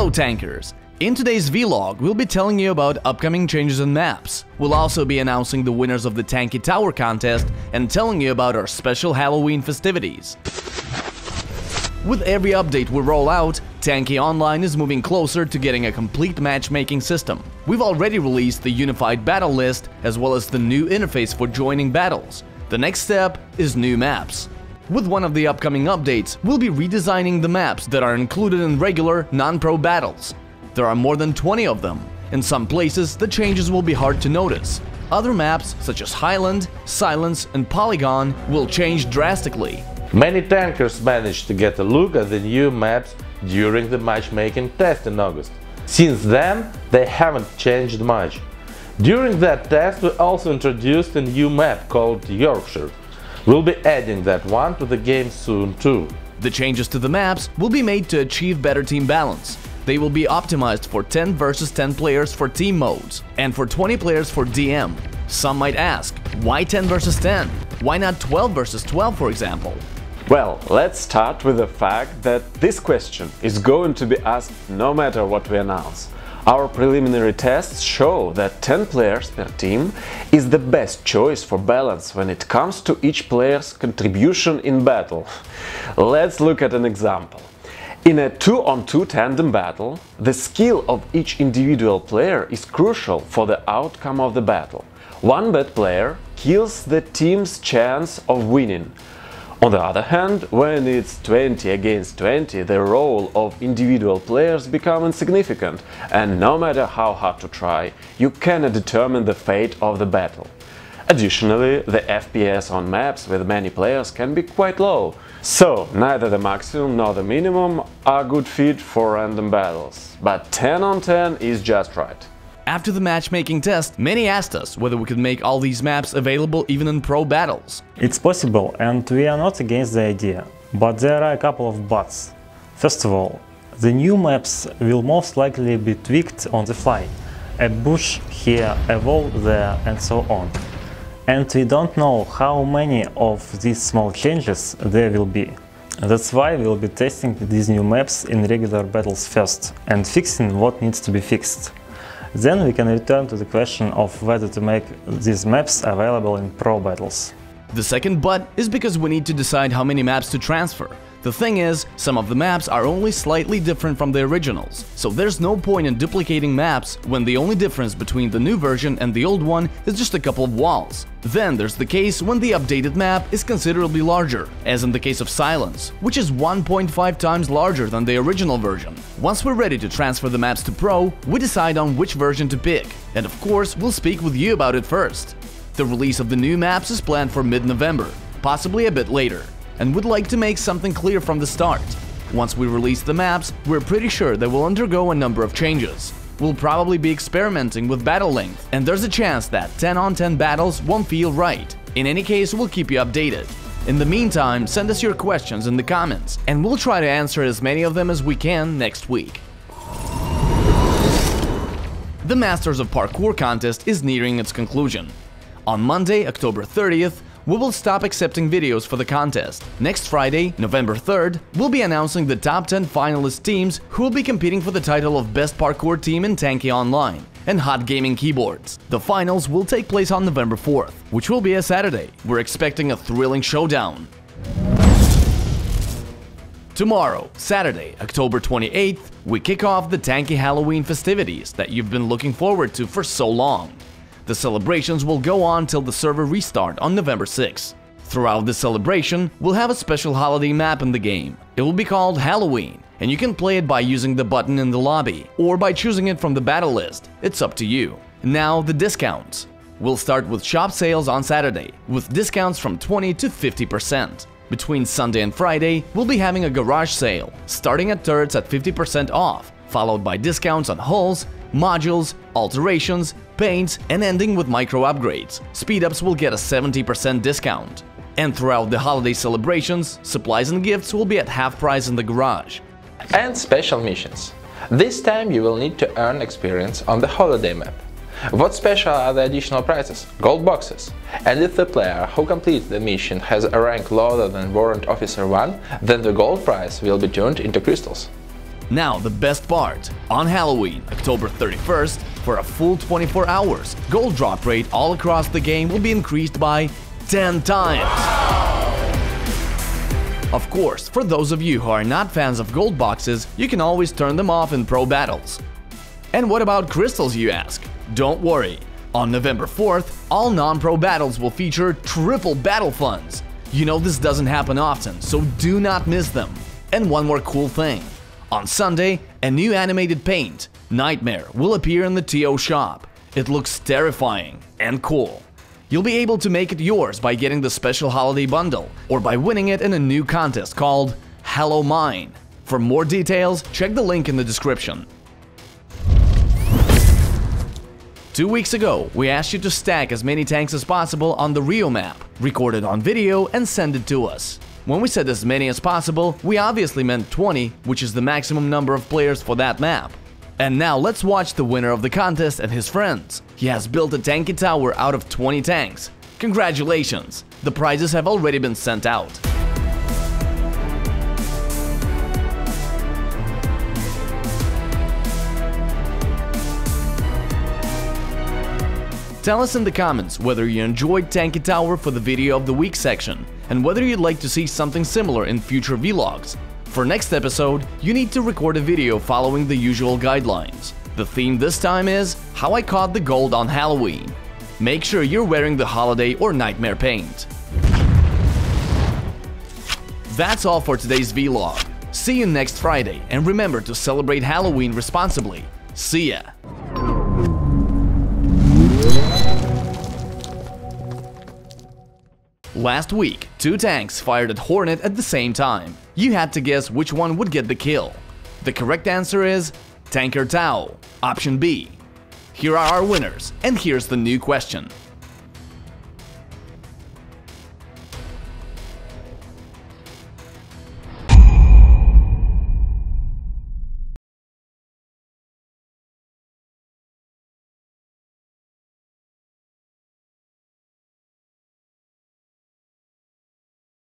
Hello tankers! In today's vlog, we'll be telling you about upcoming changes in maps. We'll also be announcing the winners of the Tanki Tower contest and telling you about our special Halloween festivities. With every update we roll out, Tanki Online is moving closer to getting a complete matchmaking system. We've already released the unified battle list as well as the new interface for joining battles. The next step is new maps. With one of the upcoming updates, we'll be redesigning the maps that are included in regular, non-pro battles. There are more than 20 of them. In some places, the changes will be hard to notice. Other maps, such as Highland, Silence, and Polygon, will change drastically. Many tankers managed to get a look at the new maps during the matchmaking test in August. Since then, they haven't changed much. During that test, we also introduced a new map called Yorkshire. We'll be adding that one to the game soon too. The changes to the maps will be made to achieve better team balance. They will be optimized for 10 versus 10 players for team modes and for 20 players for DM. Some might ask, why 10 versus 10? Why not 12 versus 12, for example? Well, let's start with the fact that this question is going to be asked no matter what we announce. Our preliminary tests show that 10 players per team is the best choice for balance when it comes to each player's contribution in battle. Let's look at an example. In a 2-on-2 tandem battle, the skill of each individual player is crucial for the outcome of the battle. One bad player kills the team's chance of winning. On the other hand, when it's 20 against 20, the role of individual players becomes insignificant, and no matter how hard to try, you cannot determine the fate of the battle. Additionally, the FPS on maps with many players can be quite low, so neither the maximum nor the minimum are good fit for random battles, but 10 on 10 is just right. After the matchmaking test, many asked us whether we could make all these maps available even in pro battles. It's possible, and we are not against the idea, but there are a couple of buts. First of all, the new maps will most likely be tweaked on the fly. A bush here, a wall there, and so on. And we don't know how many of these small changes there will be. That's why we'll be testing these new maps in regular battles first and fixing what needs to be fixed. Then we can return to the question of whether to make these maps available in pro battles. The second but is because we need to decide how many maps to transfer. The thing is, some of the maps are only slightly different from the originals, so there's no point in duplicating maps when the only difference between the new version and the old one is just a couple of walls. Then there's the case when the updated map is considerably larger, as in the case of Silence, which is 1.5 times larger than the original version. Once we're ready to transfer the maps to Pro, we decide on which version to pick, and of course we'll speak with you about it first. The release of the new maps is planned for mid-November, possibly a bit later. And would like to make something clear from the start. Once we release the maps, we're pretty sure they will undergo a number of changes. We'll probably be experimenting with battle length, and there's a chance that 10 on 10 battles won't feel right. In any case, we'll keep you updated. In the meantime, send us your questions in the comments, and we'll try to answer as many of them as we can next week. The Masters of Parkour contest is nearing its conclusion. On Monday, October 30th, we will stop accepting videos for the contest. Next Friday, November 3rd, we'll be announcing the top 10 finalist teams who will be competing for the title of Best Parkour Team in Tanki Online and Hot Gaming Keyboards. The finals will take place on November 4th, which will be a Saturday. We're expecting a thrilling showdown. Tomorrow, Saturday, October 28th, we kick off the Tanki Halloween festivities that you've been looking forward to for so long. The celebrations will go on till the server restart on November 6th. Throughout the celebration, we'll have a special holiday map in the game. It will be called Halloween, and you can play it by using the button in the lobby, or by choosing it from the battle list. It's up to you. Now, the discounts. We'll start with shop sales on Saturday, with discounts from 20 to 50%. Between Sunday and Friday, we'll be having a garage sale, starting at turrets at 50% off, followed by discounts on hulls, modules, alterations, paints, and ending with micro upgrades. Speedups will get a 70% discount. And throughout the holiday celebrations, supplies and gifts will be at half price in the garage. And special missions. This time you will need to earn experience on the holiday map. What's special are the additional prizes, gold boxes. And if the player who completes the mission has a rank lower than Warrant Officer 1, then the gold prize will be turned into crystals. Now the best part, on Halloween, October 31st, for a full 24 hours, gold drop rate all across the game will be increased by 10 times. Of course, for those of you who are not fans of gold boxes, you can always turn them off in pro battles. And what about crystals, you ask? Don't worry. On November 4th, all non-pro battles will feature triple battle funds. You know this doesn't happen often, so do not miss them. And one more cool thing. On Sunday, a new animated paint, Nightmare, will appear in the TO shop. It looks terrifying and cool. You'll be able to make it yours by getting the special holiday bundle or by winning it in a new contest called HallowMINE. For more details, check the link in the description. 2 weeks ago, we asked you to stack as many tanks as possible on the Rio map, record it on video and send it to us. When we said as many as possible, we obviously meant 20, which is the maximum number of players for that map. And now let's watch the winner of the contest and his friends. He has built a Tanki Tower out of 20 tanks. Congratulations! The prizes have already been sent out. Tell us in the comments whether you enjoyed Tanki Tower for the Video of the Week section, and whether you'd like to see something similar in future vlogs. For next episode, you need to record a video following the usual guidelines. The theme this time is How I Caught the Gold on Halloween. Make sure you're wearing the holiday or nightmare paint. That's all for today's vlog. See you next Friday, and remember to celebrate Halloween responsibly. See ya! Last week, 2 tanks fired at Hornet at the same time. You had to guess which one would get the kill. The correct answer is Tanki Tower, option B. Here are our winners, and here's the new question.